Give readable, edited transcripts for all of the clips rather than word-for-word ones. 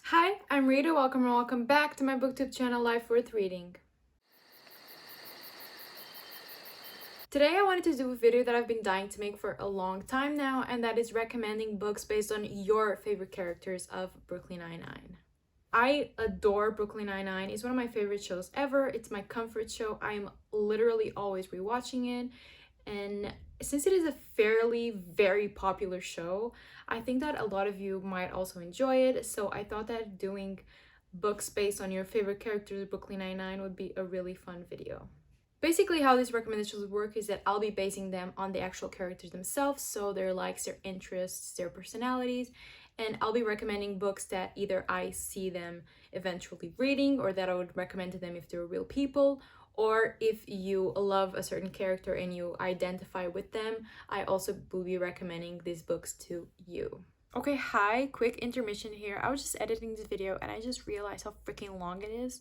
Hi, I'm Rita. Welcome back to my booktube channel, Life Worth Reading. Today I wanted to do a video that I've been dying to make for a long time now, and that is recommending books based on your favorite characters of Brooklyn Nine-Nine. I adore Brooklyn Nine-Nine. It's one of my favorite shows ever. It's my comfort show. I'm literally always rewatching it. And since it is a very popular show, I think that a lot of you might also enjoy it. So I thought that doing books based on your favorite characters of Brooklyn Nine-Nine would be a really fun video. Basically, how these recommendations work is that I'll be basing them on the actual characters themselves, so their likes, their interests, their personalities, and I'll be recommending books that either I see them eventually reading or that I would recommend to them if they're real people, or if you love a certain character and you identify with them, I also will be recommending these books to you. Okay, hi, quick intermission here. I was just editing this video and I just realized how freaking long it is.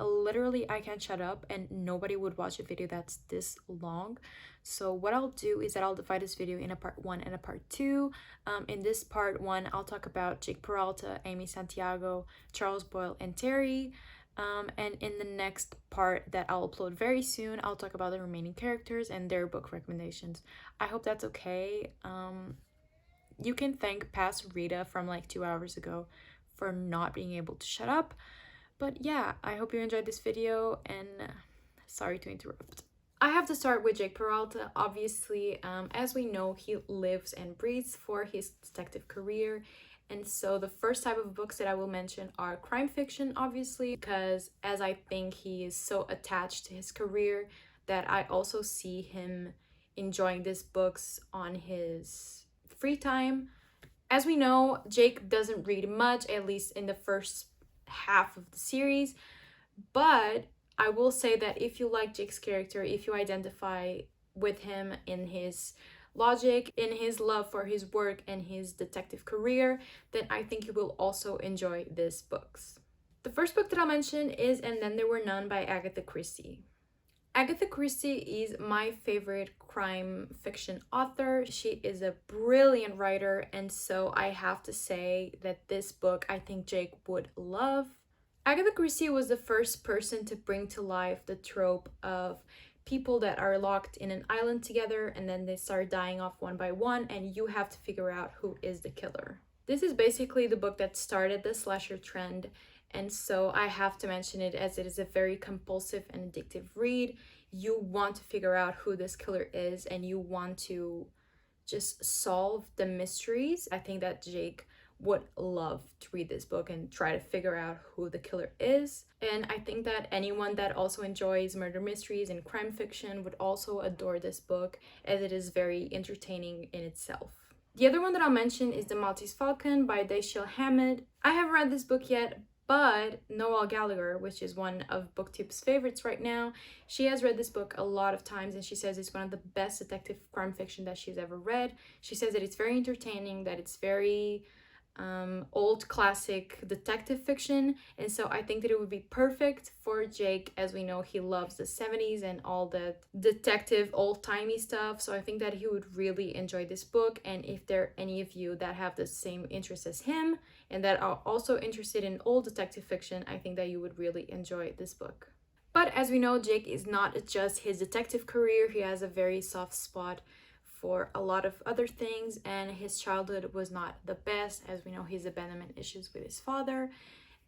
Literally I can't shut up and nobody would watch a video that's this long. So what I'll do is that I'll divide this video in a part 1 and a part 2. In this part 1 I'll talk about Jake Peralta, Amy Santiago, Charles Boyle, and Terry. And in the next part that I'll upload very soon, I'll talk about the remaining characters and their book recommendations. I hope that's okay. You can thank past Rita from like 2 hours ago for not being able to shut up. But yeah, I hope you enjoyed this video and sorry to interrupt. I have to start with Jake Peralta. Obviously, as we know, he lives and breathes for his detective career. And so the first type of books that I will mention are crime fiction, obviously, because as I think he is so attached to his career that I also see him enjoying these books on his free time. As we know, Jake doesn't read much, at least in the first half of the series, but I will say that if you like Jake's character, if you identify with him in his logic, in his love for his work and his detective career, then I think you will also enjoy these books. The first book that I'll mention is And Then There Were None by Agatha Christie. Agatha Christie is my favorite crime fiction author. She is a brilliant writer, and so I have to say that this book I think Jake would love. Agatha Christie was the first person to bring to life the trope of people that are locked in an island together and then they start dying off one by one and you have to figure out who is the killer. This is basically the book that started the slasher trend, and so I have to mention it as it is a very compulsive and addictive read. You want to figure out who this killer is and you want to just solve the mysteries. I think that Jake would love to read this book and try to figure out who the killer is. And I think that anyone that also enjoys murder mysteries and crime fiction would also adore this book, as it is very entertaining in itself. The other one that I'll mention is The Maltese Falcon by Dashiell Hammett. I haven't read this book yet, but Noelle Gallagher, which is one of BookTube's favorites right now, she has read this book a lot of times and she says it's one of the best detective crime fiction that she's ever read. She says that it's very entertaining, that it's very old classic detective fiction, and so I think that it would be perfect for Jake, as we know he loves the 70s and all the detective old-timey stuff. So I think that he would really enjoy this book, and if there are any of you that have the same interest as him and that are also interested in old detective fiction, I think that you would really enjoy this book. But as we know, Jake is not just his detective career. He has a very soft spot for a lot of other things, and his childhood was not the best. As we know, he has abandonment issues with his father,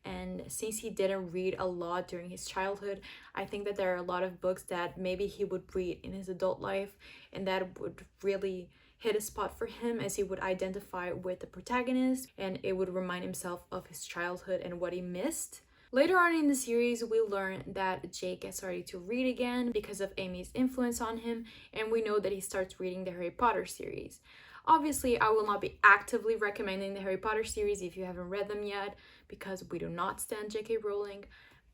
and since he didn't read a lot during his childhood, I think that there are a lot of books that maybe he would read in his adult life and that would really hit a spot for him, as he would identify with the protagonist and it would remind himself of his childhood and what he missed. Later on in the series, we learn that Jake has started to read again because of Amy's influence on him, and we know that he starts reading the Harry Potter series. Obviously, I will not be actively recommending the Harry Potter series if you haven't read them yet, because we do not stand J.K. Rowling,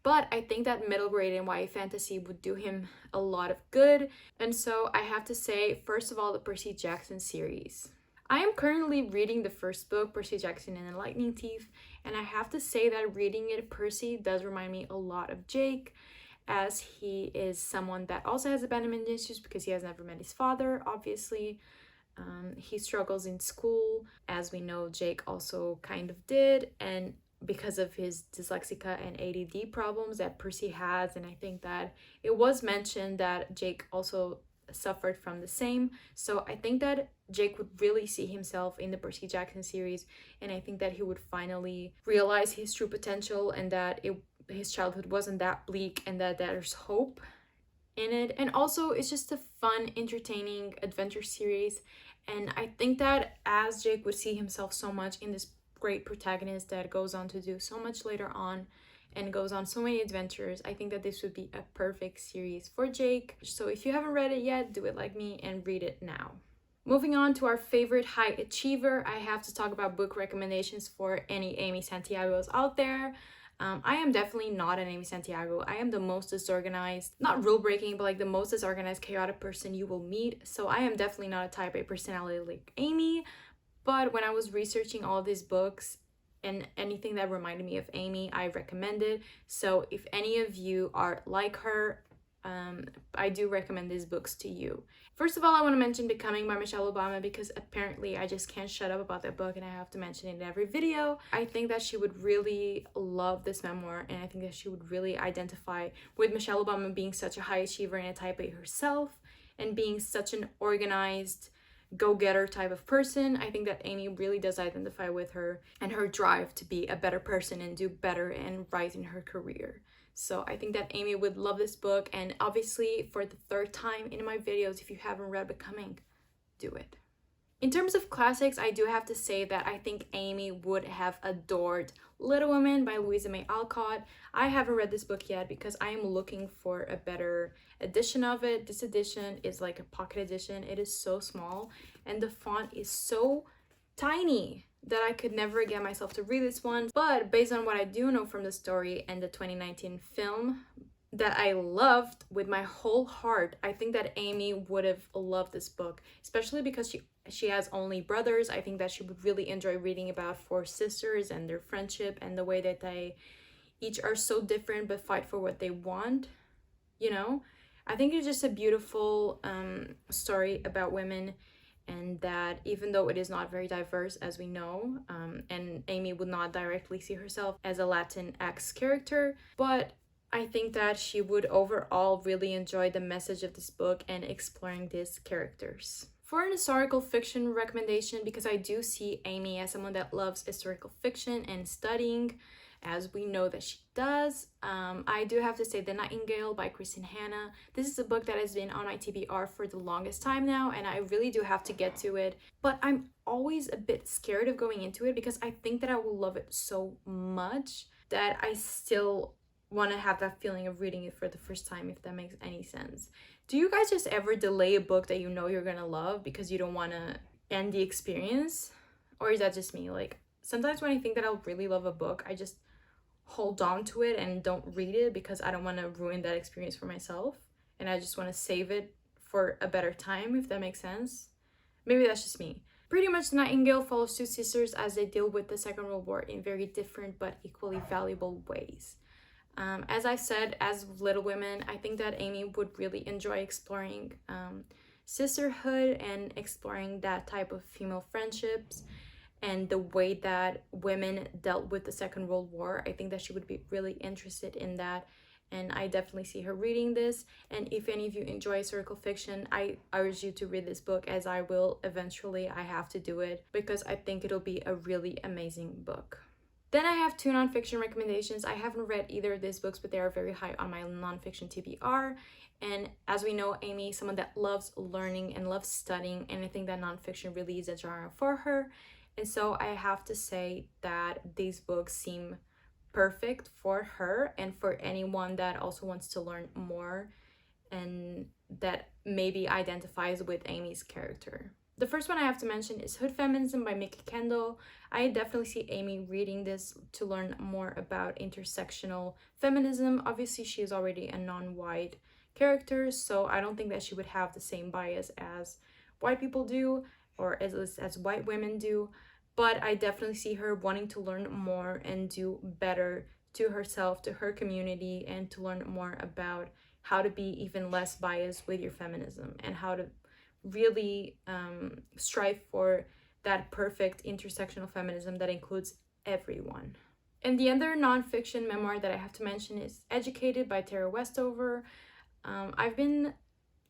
but I think that middle grade and YA fantasy would do him a lot of good, and so I have to say, first of all, the Percy Jackson series. I am currently reading the first book, Percy Jackson and the Lightning Thief, and I have to say that reading it, Percy does remind me a lot of Jake, as he is someone that also has abandonment issues because he has never met his father, obviously. He struggles in school, as we know Jake also kind of did, and because of his dyslexia and ADD problems that Percy has. And I think that it was mentioned that Jake also suffered from the same. So I think that Jake would really see himself in the Percy Jackson series, and I think that he would finally realize his true potential and that his childhood wasn't that bleak and that there's hope in it. And also it's just a fun, entertaining adventure series, and I think that as Jake would see himself so much in this great protagonist that goes on to do so much later on and goes on so many adventures, I think that this would be a perfect series for Jake. So if you haven't read it yet, do it like me and read it now. Moving on to our favorite high achiever, I have to talk about book recommendations for any Amy Santiagos out there. I am definitely not an Amy Santiago. I am the most disorganized, not rule breaking, but like the most disorganized, chaotic person you will meet. So I am definitely not a type A personality like Amy. But when I was researching all these books and anything that reminded me of Amy, I recommended. So if any of you are like her, I do recommend these books to you. First of all, I want to mention Becoming by Michelle Obama, because apparently I just can't shut up about that book and I have to mention it in every video. I think that she would really love this memoir, and I think that she would really identify with Michelle Obama being such a high achiever and a type A herself and being such an organized, go-getter type of person. I think that Amy really does identify with her and her drive to be a better person and do better and rise in her career. So I think that Amy would love this book, and obviously for the third time in my videos, if you haven't read Becoming, do it. In terms of classics, I do have to say that I think Amy would have adored Little Women by Louisa May Alcott. I haven't read this book yet because I am looking for a better edition of it. This edition is like a pocket edition. It is so small and the font is so tiny that I could never get myself to read this one. But based on what I do know from the story and the 2019 film that I loved with my whole heart, I think that Amy would have loved this book, especially because she has only brothers. I think that she would really enjoy reading about four sisters and their friendship and the way that they each are so different but fight for what they want, you know? I think it's just a beautiful story about women, and that even though it is not very diverse, as we know, and Amy would not directly see herself as a Latinx character, but I think that she would overall really enjoy the message of this book and exploring these characters. For an historical fiction recommendation, because I do see Amy as someone that loves historical fiction and studying, as we know that she does, I do have to say The Nightingale by Kristin Hanna. This is a book that has been on my TBR for the longest time now, and I really do have to get to it. But I'm always a bit scared of going into it because I think that I will love it so much that I still want to have that feeling of reading it for the first time, if that makes any sense. Do you guys just ever delay a book that you know you're gonna love because you don't want to end the experience? Or is that just me? Like, sometimes when I think that I'll really love a book, I just hold on to it and don't read it because I don't want to ruin that experience for myself, and I just want to save it for a better time, if that makes sense. Maybe that's just me. Pretty much Nightingale follows two sisters as they deal with the Second World War in very different but equally valuable ways. As I said, as Little Women, I think that Amy would really enjoy exploring sisterhood and exploring that type of female friendships and the way that women dealt with the Second World War. I think that she would be really interested in that, and I definitely see her reading this. And if any of you enjoy historical fiction, I urge you to read this book, as I will eventually. I have to do it because I think it'll be a really amazing book. Then I have two nonfiction recommendations. I haven't read either of these books, but they are very high on my nonfiction TBR. And as we know, Amy is someone that loves learning and loves studying, and I think that nonfiction really is a genre for her. And so I have to say that these books seem perfect for her and for anyone that also wants to learn more and that maybe identifies with Amy's character. The first one I have to mention is Hood Feminism by Mikki Kendall. I definitely see Amy reading this to learn more about intersectional feminism. Obviously, she is already a non-white character, so I don't think that she would have the same bias as white people do, or as white women do, but I definitely see her wanting to learn more and do better to herself, to her community, and to learn more about how to be even less biased with your feminism and how to really strive for that perfect intersectional feminism that includes everyone. And the other nonfiction memoir that I have to mention is Educated by Tara Westover. I've been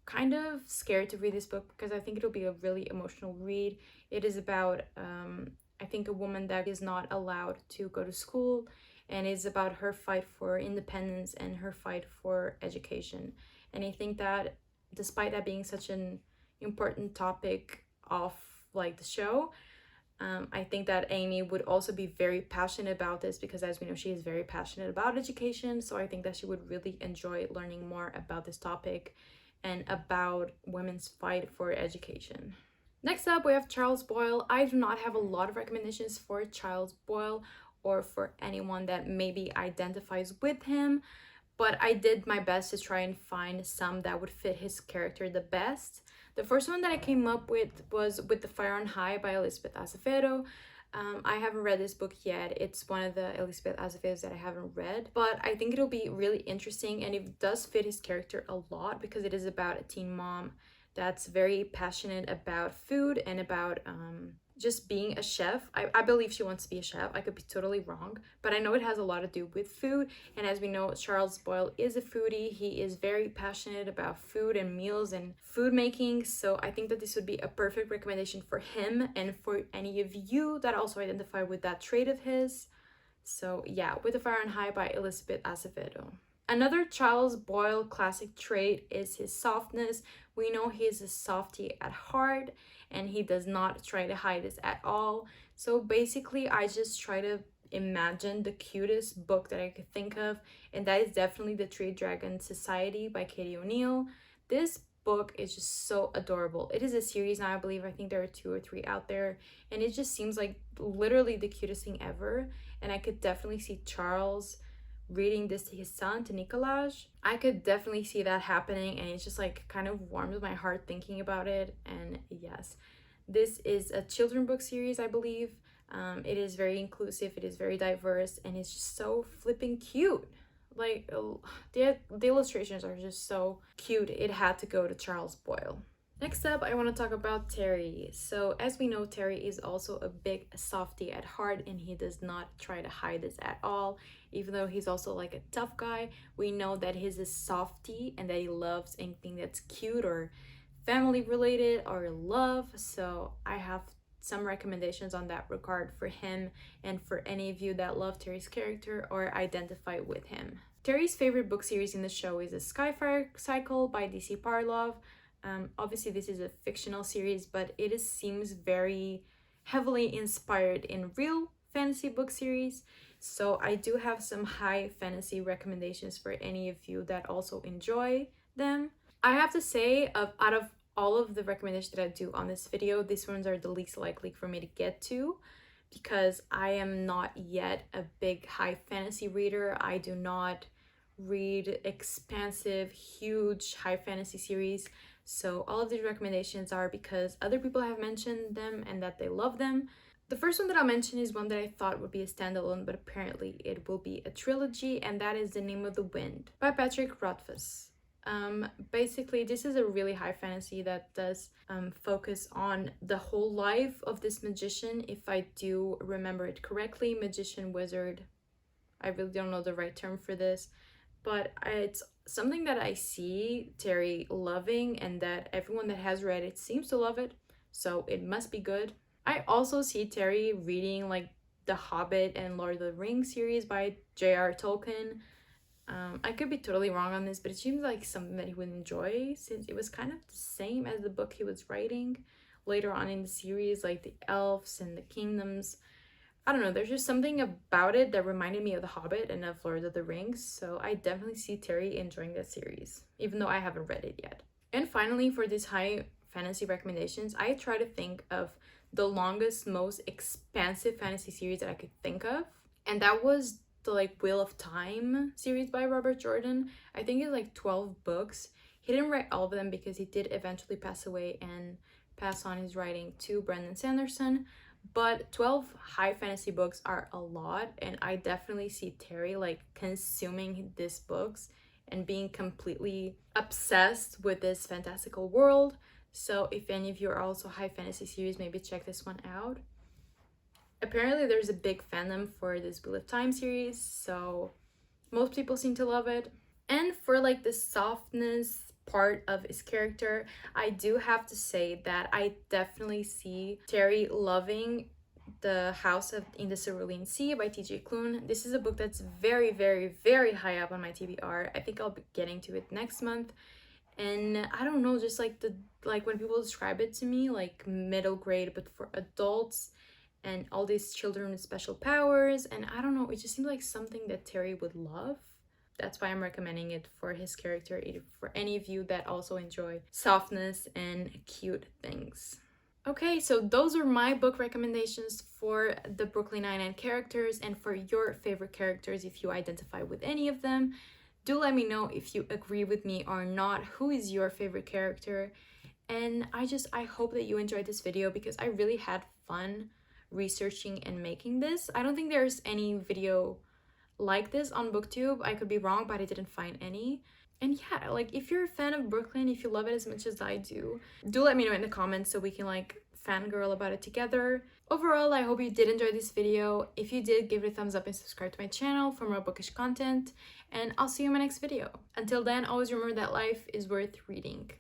kind of scared to read this book because I think it'll be a really emotional read. It is about, I think, a woman that is not allowed to go to school, and is about her fight for independence and her fight for education. And I think that despite that being such an important topic of like the show, I think that Amy would also be very passionate about this because, as we know, she is very passionate about education. So I think that she would really enjoy learning more about this topic and about women's fight for education. Next up, we have Charles Boyle. I do not have a lot of recommendations for Charles Boyle or for anyone that maybe identifies with him, but I did my best to try and find some that would fit his character the best. The first one that I came up with was With the Fire on High by Elisabeth Acevedo. I haven't read this book yet. It's one of the Elisabeth Acevedos that I haven't read, but I think it'll be really interesting, and it does fit his character a lot because it is about a teen mom that's very passionate about food and about just being a chef. I believe she wants to be a chef. I could be totally wrong, but I know it has a lot to do with food. And as we know, Charles Boyle is a foodie. He is very passionate about food and meals and food making. So I think that this would be a perfect recommendation for him and for any of you that also identify with that trait of his. So yeah, With the Fire on High by Elisabeth Acevedo. Another Charles Boyle classic trait is his softness. We know he's a softie at heart, and he does not try to hide this at all. So basically, I just try to imagine the cutest book that I could think of, and that is definitely The Three Dragons Society by Katie O'Neill. This book is just so adorable. It is a series now, I believe. I think there are 2 or 3 out there, and it just seems like literally the cutest thing ever. And I could definitely see Charles reading this to his son, to Nicolaj. I could definitely see that happening, and it's just like kind of warms my heart thinking about it. And yes, this is a children book series, I believe. It is very inclusive, it is very diverse, and it's just so flipping cute. Like the illustrations are just so cute. It had to go to Charles Boyle. Next up, I want to talk about Terry. So as we know, Terry is also a big softie at heart, and he does not try to hide this at all. Even though he's also like a tough guy, we know that he's a softie and that he loves anything that's cute or family related or love. So I have some recommendations on that regard for him and for any of you that love Terry's character or identify with him. Terry's favorite book series in the show is The Skyfire Cycle by DC Parlov. Obviously this is a fictional series, but it seems very heavily inspired in real fantasy book series. So I do have some high fantasy recommendations for any of you that also enjoy them. I have to say, out of all of the recommendations that I do on this video, these ones are the least likely for me to get to because I am not yet a big high fantasy reader. I do not read expansive, huge high fantasy series. So all of these recommendations are because other people have mentioned them and that they love them. The first one that I'll mention is one that I thought would be a standalone, but apparently it will be a trilogy, and that is The Name of the Wind by Patrick Ruthfoss. Basically, this is a really high fantasy that does focus on the whole life of this magician, if I do remember it correctly. Magician, wizard. I really don't know the right term for this, but it's something that I see Terry loving, and that everyone that has read it seems to love it, so it must be good. I also see Terry reading like the Hobbit and Lord of the Rings series by J.R.R. Tolkien. I could be totally wrong on this, but it seems like something that he would enjoy, since it was kind of the same as the book he was writing later on in the series, like the elves and the kingdoms. I don't know, there's just something about it that reminded me of The Hobbit and of Lord of the Rings, so I definitely see Terry enjoying that series, even though I haven't read it yet. And finally, for these high fantasy recommendations, I try to think of the longest, most expansive fantasy series that I could think of, and that was the like Wheel of Time series by Robert Jordan. I think it's like 12 books. He didn't write all of them because he did eventually pass away and pass on his writing to Brandon Sanderson. But 12 high fantasy books are a lot, and I definitely see Terry like consuming these books and being completely obsessed with this fantastical world. So if any of you are also high fantasy series, maybe check this one out. Apparently there's a big fandom for this Wheel of Time series, so most people seem to love it. And for like the softness part of his character, I do have to say that I definitely see Terry loving The House in the Cerulean Sea by T.J Klune. This is a book that's very, very, very high up on my TBR. I think I'll be getting to it next month. And I don't know, just like when people describe it to me, like middle grade but for adults, and all these children with special powers, and I don't know, it just seemed like something that Terry would love. That's why I'm recommending it for his character, for any of you that also enjoy softness and cute things. Okay, so those are my book recommendations for the Brooklyn Nine-Nine characters and for your favorite characters if you identify with any of them. Do let me know if you agree with me or not. Who is your favorite character? And I hope that you enjoyed this video because I really had fun researching and making this. I don't think there's any video like this on BookTube. I could be wrong, but I didn't find any. And yeah, like if you're a fan of Brooklyn, if you love it as much as I do let me know in the comments so we can like fangirl about it together. Overall, I hope you did enjoy this video. If you did, give it a thumbs up and subscribe to my channel for more bookish content. And I'll see you in my next video. Until then, always remember that life is worth reading.